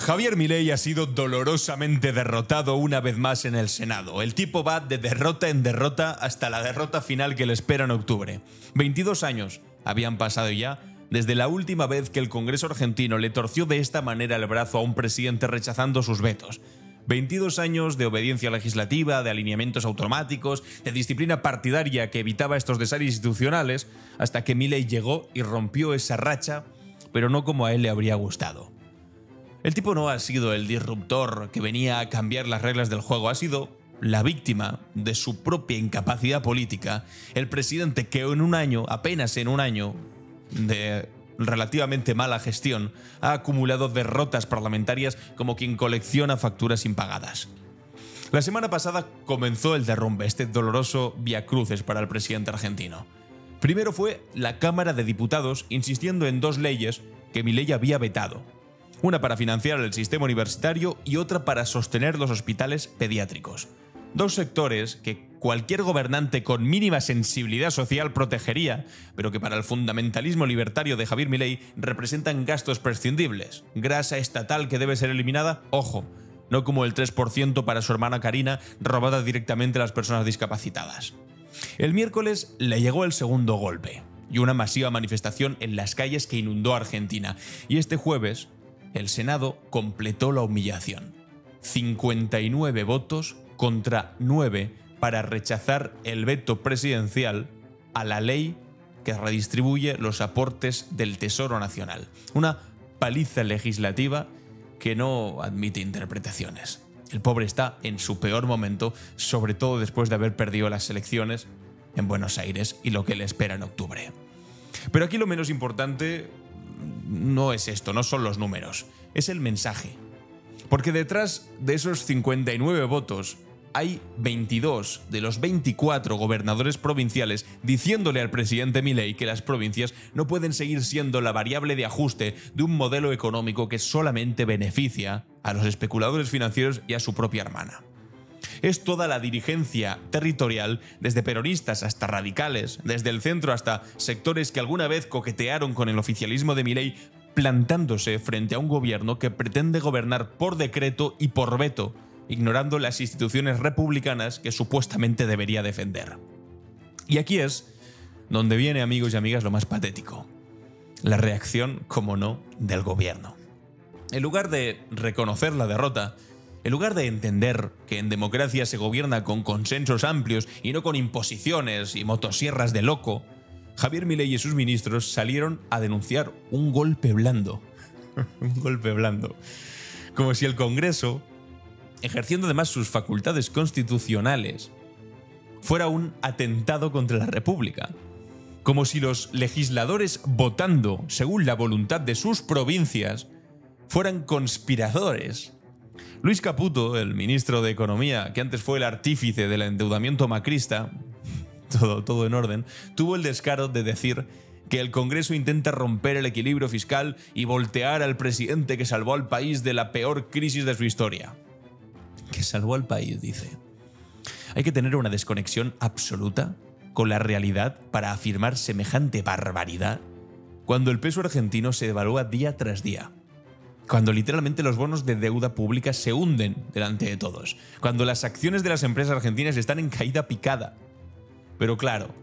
Javier Milei ha sido dolorosamente derrotado una vez más en el Senado. El tipo va de derrota en derrota hasta la derrota final que le espera en octubre. 22 años habían pasado ya desde la última vez que el Congreso argentino le torció de esta manera el brazo a un presidente rechazando sus vetos. 22 años de obediencia legislativa, de alineamientos automáticos, de disciplina partidaria que evitaba estos desaires institucionales, hasta que Milei llegó y rompió esa racha, pero no como a él le habría gustado. El tipo no ha sido el disruptor que venía a cambiar las reglas del juego, ha sido la víctima de su propia incapacidad política, el presidente que en un año, apenas en un año de relativamente mala gestión, ha acumulado derrotas parlamentarias como quien colecciona facturas impagadas. La semana pasada comenzó el derrumbe, este doloroso viacruces para el presidente argentino. Primero fue la Cámara de Diputados insistiendo en dos leyes que Milei había vetado. Una para financiar el sistema universitario y otra para sostener los hospitales pediátricos. Dos sectores que cualquier gobernante con mínima sensibilidad social protegería, pero que para el fundamentalismo libertario de Javier Milei representan gastos prescindibles. Grasa estatal que debe ser eliminada, ojo, no como el 3% para su hermana Karina, robada directamente a las personas discapacitadas. El miércoles le llegó el segundo golpe y una masiva manifestación en las calles que inundó Argentina. Y este jueves, el Senado completó la humillación. 59 votos contra 9 para rechazar el veto presidencial a la ley que redistribuye los aportes del Tesoro Nacional. Una paliza legislativa que no admite interpretaciones. El pobre está en su peor momento, sobre todo después de haber perdido las elecciones en Buenos Aires y lo que le espera en octubre. Pero aquí lo menos importante no es esto, no son los números, es el mensaje. Porque detrás de esos 59 votos hay 22 de los 24 gobernadores provinciales diciéndole al presidente Milei que las provincias no pueden seguir siendo la variable de ajuste de un modelo económico que solamente beneficia a los especuladores financieros y a su propia hermana. Es toda la dirigencia territorial, desde peronistas hasta radicales, desde el centro hasta sectores que alguna vez coquetearon con el oficialismo de Milei, plantándose frente a un gobierno que pretende gobernar por decreto y por veto, ignorando las instituciones republicanas que supuestamente debería defender. Y aquí es donde viene, amigos y amigas, lo más patético. La reacción, como no, del gobierno. En lugar de reconocer la derrota, en lugar de entender que en democracia se gobierna con consensos amplios y no con imposiciones y motosierras de loco, Javier Milei y sus ministros salieron a denunciar un golpe blando. Un golpe blando. Como si el Congreso, ejerciendo además sus facultades constitucionales, fuera un atentado contra la República. Como si los legisladores votando según la voluntad de sus provincias fueran conspiradores. Luis Caputo, el ministro de Economía, que antes fue el artífice del endeudamiento macrista, todo en orden, tuvo el descaro de decir que el Congreso intenta romper el equilibrio fiscal y voltear al presidente que salvó al país de la peor crisis de su historia. Que salvó al país, dice. Hay que tener una desconexión absoluta con la realidad para afirmar semejante barbaridad cuando el peso argentino se devalúa día tras día. Cuando literalmente los bonos de deuda pública se hunden delante de todos. Cuando las acciones de las empresas argentinas están en caída picada. Pero claro,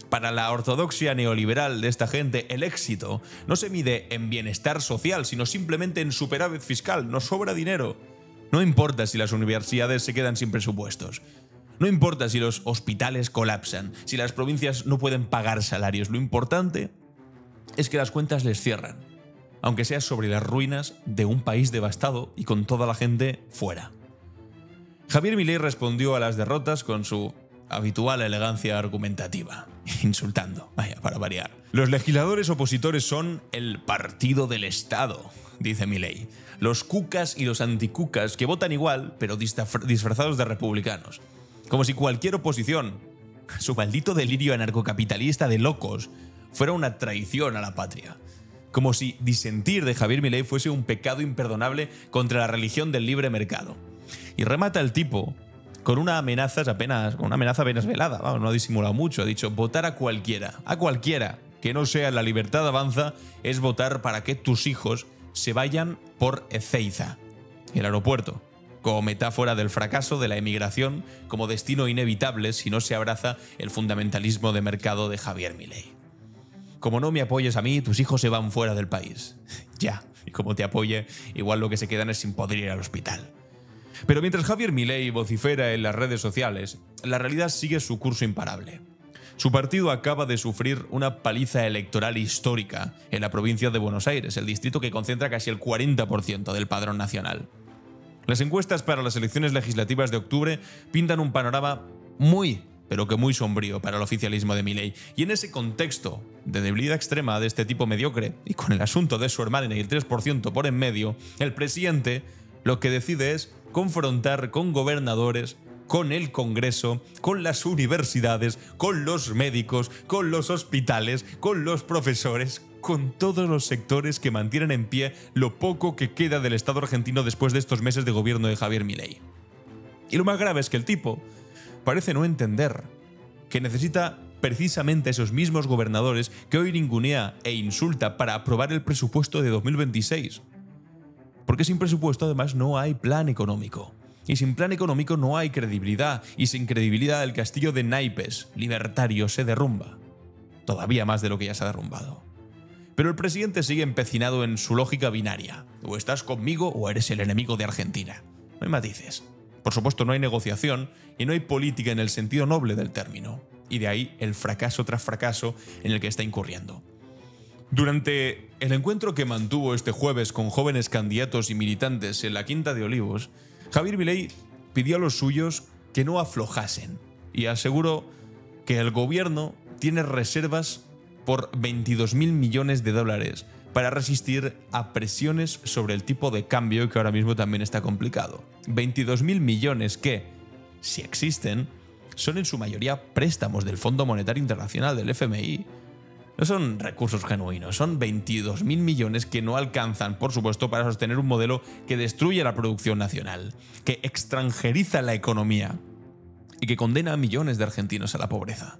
para la ortodoxia neoliberal de esta gente, el éxito no se mide en bienestar social, sino simplemente en superávit fiscal. Nos sobra dinero. No importa si las universidades se quedan sin presupuestos. No importa si los hospitales colapsan, si las provincias no pueden pagar salarios. Lo importante es que las cuentas les cierran, aunque sea sobre las ruinas de un país devastado y con toda la gente fuera. Javier Milei respondió a las derrotas con su habitual elegancia argumentativa, insultando, vaya, para variar. Los legisladores opositores son el partido del Estado, dice Milei. Los cucas y los anticucas que votan igual, pero disfrazados de republicanos. Como si cualquier oposición, su maldito delirio anarcocapitalista de locos, fuera una traición a la patria. Como si disentir de Javier Milei fuese un pecado imperdonable contra la religión del libre mercado. Y remata el tipo con una amenaza apenas velada. Vamos, no ha disimulado mucho. Ha dicho, votar a cualquiera que no sea la libertad avanza es votar para que tus hijos se vayan por Ezeiza. el aeropuerto, como metáfora del fracaso de la emigración como destino inevitable si no se abraza el fundamentalismo de mercado de Javier Milei. Como no me apoyes a mí, tus hijos se van fuera del país. Ya, y como te apoye, igual lo que se quedan es sin poder ir al hospital. Pero mientras Javier Milei vocifera en las redes sociales, la realidad sigue su curso imparable. Su partido acaba de sufrir una paliza electoral histórica en la provincia de Buenos Aires, el distrito que concentra casi el 40% del padrón nacional. Las encuestas para las elecciones legislativas de octubre pintan un panorama muy, pero que muy sombrío para el oficialismo de Milei. Y en ese contexto de debilidad extrema de este tipo mediocre, y con el asunto de su hermana y el 3% por en medio, el presidente lo que decide es confrontar con gobernadores, con el Congreso, con las universidades, con los médicos, con los hospitales, con los profesores, con todos los sectores que mantienen en pie lo poco que queda del Estado argentino después de estos meses de gobierno de Javier Milei. Y lo más grave es que el tipo parece no entender que necesita precisamente a esos mismos gobernadores que hoy ningunea e insulta para aprobar el presupuesto de 2026. Porque sin presupuesto además no hay plan económico. Y sin plan económico no hay credibilidad. Y sin credibilidad el castillo de naipes libertario se derrumba. Todavía más de lo que ya se ha derrumbado. Pero el presidente sigue empecinado en su lógica binaria. O estás conmigo o eres el enemigo de Argentina. No hay matices. Por supuesto no hay negociación y no hay política en el sentido noble del término. Y de ahí el fracaso tras fracaso en el que está incurriendo. Durante el encuentro que mantuvo este jueves con jóvenes candidatos y militantes en la Quinta de Olivos, Javier Milei pidió a los suyos que no aflojasen y aseguró que el gobierno tiene reservas por 22.000 millones de dólares para resistir a presiones sobre el tipo de cambio que ahora mismo también está complicado. 22.000 millones que, si existen, son en su mayoría préstamos del Fondo Monetario Internacional, del FMI. No son recursos genuinos, son 22.000 millones que no alcanzan, por supuesto, para sostener un modelo que destruye la producción nacional, que extranjeriza la economía y que condena a millones de argentinos a la pobreza.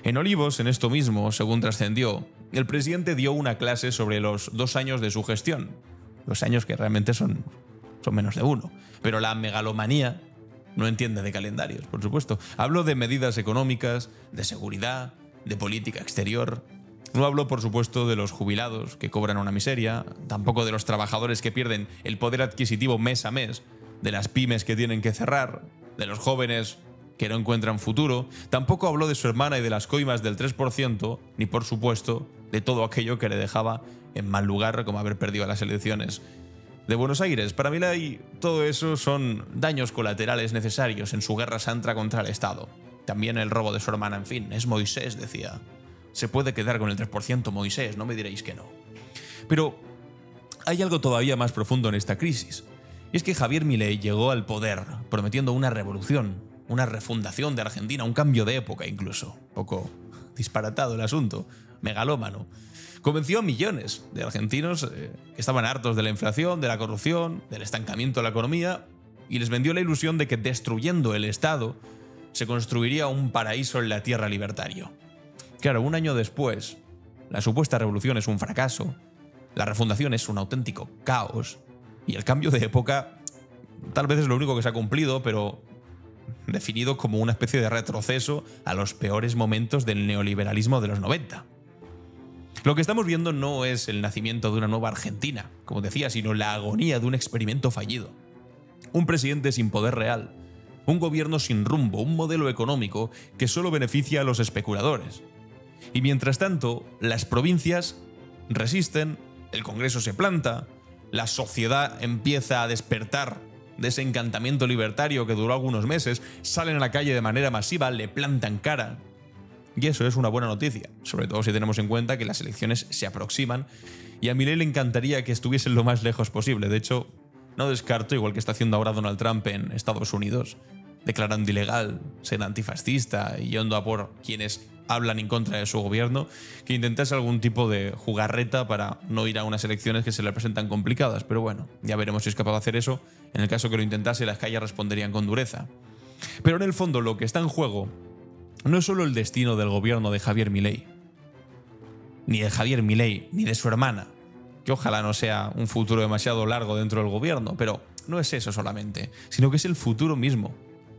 En Olivos, en esto mismo, según trascendió, el presidente dio una clase sobre los 2 años de su gestión. 2 años que realmente son menos de 1. Pero la megalomanía no entiende de calendarios, por supuesto. Habló de medidas económicas, de seguridad, de política exterior. No habló, por supuesto, de los jubilados que cobran una miseria, tampoco de los trabajadores que pierden el poder adquisitivo mes a mes, de las pymes que tienen que cerrar, de los jóvenes que no encuentran futuro. Tampoco habló de su hermana y de las coimas del 3%, ni, por supuesto, de todo aquello que le dejaba en mal lugar, como haber perdido las elecciones de Buenos Aires. Para Milei, todo eso son daños colaterales necesarios en su guerra santa contra el Estado. También el robo de su hermana, en fin, es Moisés, decía. Se puede quedar con el 3% Moisés, no me diréis que no. Pero hay algo todavía más profundo en esta crisis. Y es que Javier Milei llegó al poder prometiendo una revolución, una refundación de Argentina, un cambio de época incluso. Un poco disparatado el asunto, megalómano. Convenció a millones de argentinos que estaban hartos de la inflación, de la corrupción, del estancamiento de la economía, y les vendió la ilusión de que destruyendo el Estado se construiría un paraíso en la tierra libertario. Claro, un año después, la supuesta revolución es un fracaso, la refundación es un auténtico caos, y el cambio de época tal vez es lo único que se ha cumplido, pero definido como una especie de retroceso a los peores momentos del neoliberalismo de los 90. Lo que estamos viendo no es el nacimiento de una nueva Argentina, como decía, sino la agonía de un experimento fallido. Un presidente sin poder real, un gobierno sin rumbo, un modelo económico que solo beneficia a los especuladores. Y mientras tanto, las provincias resisten, el Congreso se planta, la sociedad empieza a despertar de ese encantamiento libertario que duró algunos meses, salen a la calle de manera masiva, le plantan cara. Y eso es una buena noticia, sobre todo si tenemos en cuenta que las elecciones se aproximan y a Milei le encantaría que estuviesen lo más lejos posible. De hecho, no descarto, igual que está haciendo ahora Donald Trump en Estados Unidos, declarando ilegal ser antifascista y yendo a por quienes hablan en contra de su gobierno, que intentase algún tipo de jugarreta para no ir a unas elecciones que se le presentan complicadas. Pero bueno, ya veremos si es capaz de hacer eso. En el caso que lo intentase, las calles responderían con dureza. Pero en el fondo lo que está en juego no es solo el destino del gobierno de Javier Milei, ni de Javier Milei, ni de su hermana, que ojalá no sea un futuro demasiado largo dentro del gobierno, pero no es eso solamente, sino que es el futuro mismo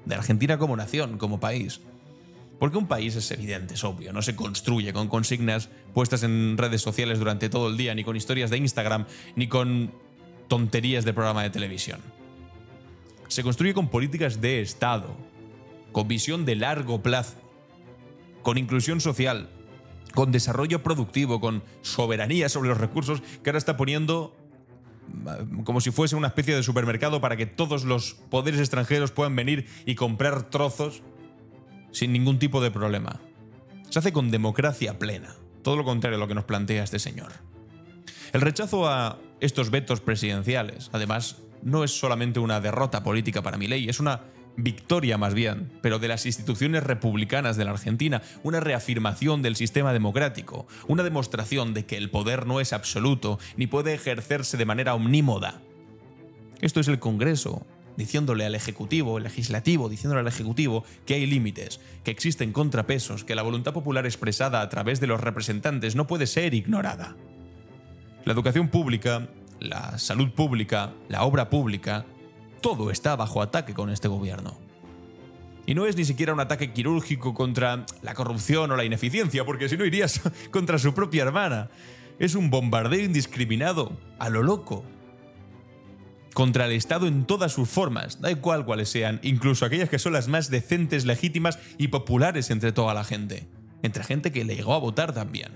de Argentina como nación, como país. Porque un país es evidente, es obvio, no se construye con consignas puestas en redes sociales durante todo el día, ni con historias de Instagram, ni con tonterías de programa de televisión. Se construye con políticas de Estado, con visión de largo plazo, con inclusión social, con desarrollo productivo, con soberanía sobre los recursos que ahora está poniendo como si fuese una especie de supermercado para que todos los poderes extranjeros puedan venir y comprar trozos sin ningún tipo de problema. Se hace con democracia plena, todo lo contrario a lo que nos plantea este señor. El rechazo a estos vetos presidenciales, además, no es solamente una derrota política para Milei, es una victoria más bien, pero de las instituciones republicanas de la Argentina, una reafirmación del sistema democrático, una demostración de que el poder no es absoluto ni puede ejercerse de manera omnímoda. Esto es el Congreso diciéndole al Ejecutivo, el Legislativo diciéndole al Ejecutivo que hay límites, que existen contrapesos, que la voluntad popular expresada a través de los representantes no puede ser ignorada. La educación pública, la salud pública, la obra pública, todo está bajo ataque con este gobierno. Y no es ni siquiera un ataque quirúrgico contra la corrupción o la ineficiencia, porque si no irías contra su propia hermana. Es un bombardeo indiscriminado, a lo loco, contra el Estado en todas sus formas, da igual cuáles sean, incluso aquellas que son las más decentes, legítimas y populares entre toda la gente. Entre gente que le llegó a votar también.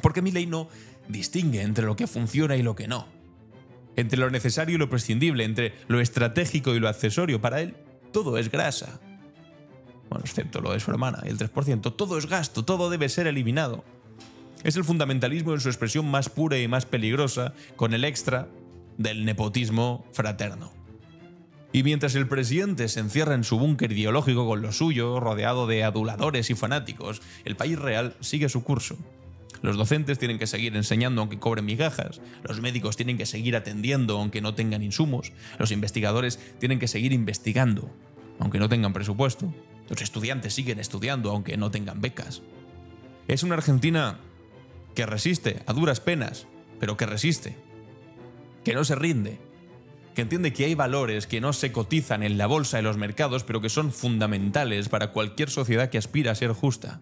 Porque Milei no distingue entre lo que funciona y lo que no. Entre lo necesario y lo prescindible, entre lo estratégico y lo accesorio. Para él, todo es grasa. Bueno, excepto lo de su hermana, el 3%. Todo es gasto, todo debe ser eliminado. Es el fundamentalismo en su expresión más pura y más peligrosa, con el extra del nepotismo fraterno. Y mientras el presidente se encierra en su búnker ideológico con lo suyo, rodeado de aduladores y fanáticos, el país real sigue su curso. Los docentes tienen que seguir enseñando aunque cobren migajas, los médicos tienen que seguir atendiendo aunque no tengan insumos, los investigadores tienen que seguir investigando aunque no tengan presupuesto, los estudiantes siguen estudiando aunque no tengan becas. Es una Argentina que resiste a duras penas, pero que resiste, que no se rinde, que entiende que hay valores que no se cotizan en la bolsa de los mercados, pero que son fundamentales para cualquier sociedad que aspira a ser justa.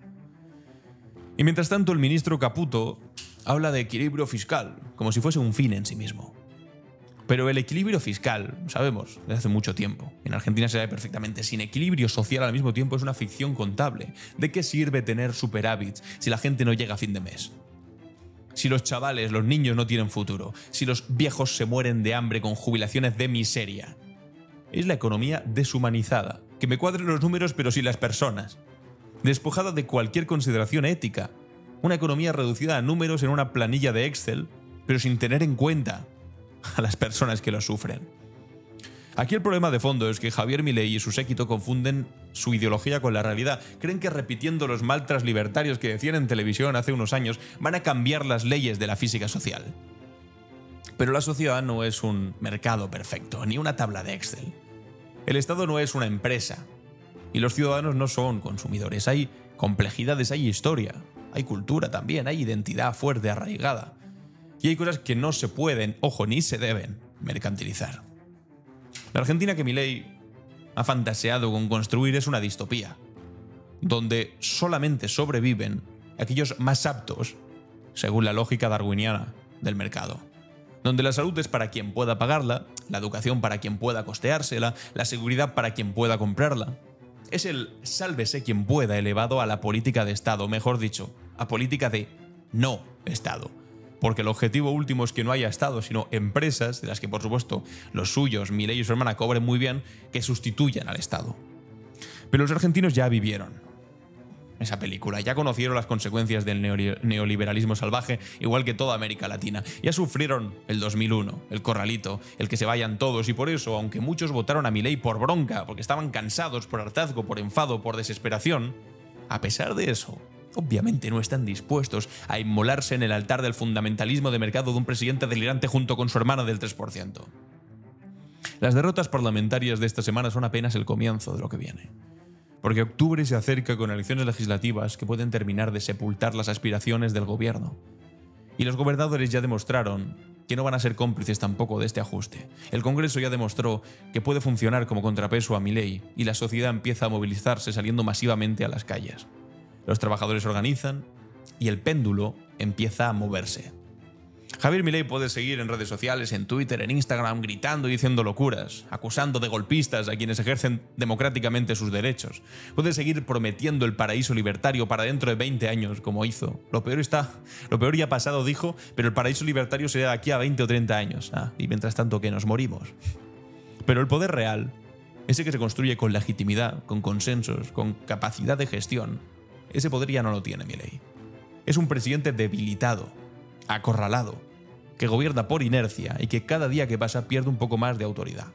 Y mientras tanto, el ministro Caputo habla de equilibrio fiscal, como si fuese un fin en sí mismo. Pero el equilibrio fiscal, sabemos, desde hace mucho tiempo, en Argentina se sabe perfectamente, sin equilibrio social al mismo tiempo es una ficción contable. ¿De qué sirve tener superávits si la gente no llega a fin de mes? Si los chavales, los niños no tienen futuro, si los viejos se mueren de hambre con jubilaciones de miseria. Es la economía deshumanizada, que me cuadren los números pero sin las personas. Despojada de cualquier consideración ética. Una economía reducida a números en una planilla de Excel, pero sin tener en cuenta a las personas que lo sufren. Aquí el problema de fondo es que Javier Milei y su séquito confunden su ideología con la realidad. Creen que repitiendo los mantras libertarios que decían en televisión hace unos años van a cambiar las leyes de la física social. Pero la sociedad no es un mercado perfecto, ni una tabla de Excel. El Estado no es una empresa. Y los ciudadanos no son consumidores. Hay complejidades, hay historia, hay cultura también, hay identidad fuerte, arraigada. Y hay cosas que no se pueden, ojo, ni se deben mercantilizar. La Argentina que Milei ha fantaseado con construir es una distopía, donde solamente sobreviven aquellos más aptos, según la lógica darwiniana del mercado. Donde la salud es para quien pueda pagarla, la educación para quien pueda costeársela, la seguridad para quien pueda comprarla. Es el sálvese quien pueda elevado a la política de Estado, mejor dicho, a política de no Estado. Porque el objetivo último es que no haya Estado, sino empresas, de las que por supuesto los suyos, Milei y su hermana, cobren muy bien, que sustituyan al Estado. Pero los argentinos ya vivieron esa película, ya conocieron las consecuencias del neoliberalismo salvaje, igual que toda América Latina. Ya sufrieron el 2001, el corralito, el que se vayan todos, y por eso, aunque muchos votaron a Milei por bronca, porque estaban cansados, por hartazgo, por enfado, por desesperación, a pesar de eso, obviamente no están dispuestos a inmolarse en el altar del fundamentalismo de mercado de un presidente delirante junto con su hermana del 3%. Las derrotas parlamentarias de esta semana son apenas el comienzo de lo que viene. Porque octubre se acerca con elecciones legislativas que pueden terminar de sepultar las aspiraciones del gobierno. Y los gobernadores ya demostraron que no van a ser cómplices tampoco de este ajuste. El Congreso ya demostró que puede funcionar como contrapeso a Milei y la sociedad empieza a movilizarse saliendo masivamente a las calles. Los trabajadores se organizan y el péndulo empieza a moverse. Javier Milei puede seguir en redes sociales, en Twitter, en Instagram, gritando y diciendo locuras, acusando de golpistas a quienes ejercen democráticamente sus derechos. Puede seguir prometiendo el paraíso libertario para dentro de 20 años, como hizo. Lo peor ya ha pasado, dijo, pero el paraíso libertario será de aquí a 20 o 30 años. Y mientras tanto, que nos morimos. Pero el poder real, ese que se construye con legitimidad, con consensos, con capacidad de gestión, ese poder ya no lo tiene Milei. Es un presidente debilitado, acorralado, que gobierna por inercia y que cada día que pasa pierde un poco más de autoridad.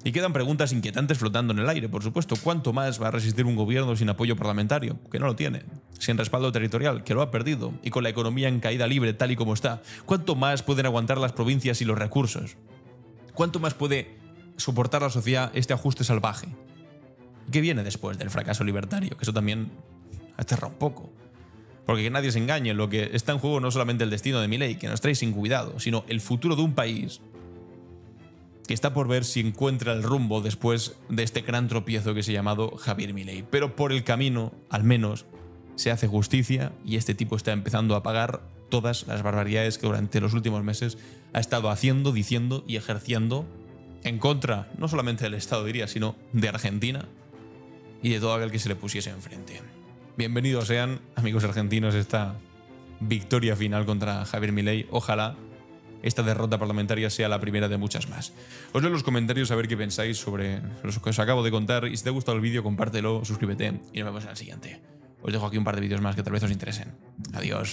Y quedan preguntas inquietantes flotando en el aire, por supuesto. ¿Cuánto más va a resistir un gobierno sin apoyo parlamentario? Que no lo tiene. Sin respaldo territorial, que lo ha perdido. Y con la economía en caída libre tal y como está. ¿Cuánto más pueden aguantar las provincias y los recursos? ¿Cuánto más puede soportar la sociedad este ajuste salvaje? ¿Y qué viene después del fracaso libertario? Que eso también aterra un poco. Porque que nadie se engañe, lo que está en juego no es solamente el destino de Milei, que nos trae sin cuidado, sino el futuro de un país que está por ver si encuentra el rumbo después de este gran tropiezo que se ha llamado Javier Milei. Pero por el camino, al menos, se hace justicia y este tipo está empezando a pagar todas las barbaridades que durante los últimos meses ha estado haciendo, diciendo y ejerciendo en contra, no solamente del Estado, diría, sino de Argentina y de todo aquel que se le pusiese enfrente. Bienvenidos sean, amigos argentinos, esta victoria final contra Javier Milei. Ojalá esta derrota parlamentaria sea la primera de muchas más. Os leo en los comentarios a ver qué pensáis sobre lo que os acabo de contar y si te ha gustado el vídeo, compártelo, suscríbete y nos vemos en el siguiente. Os dejo aquí un par de vídeos más que tal vez os interesen. Adiós.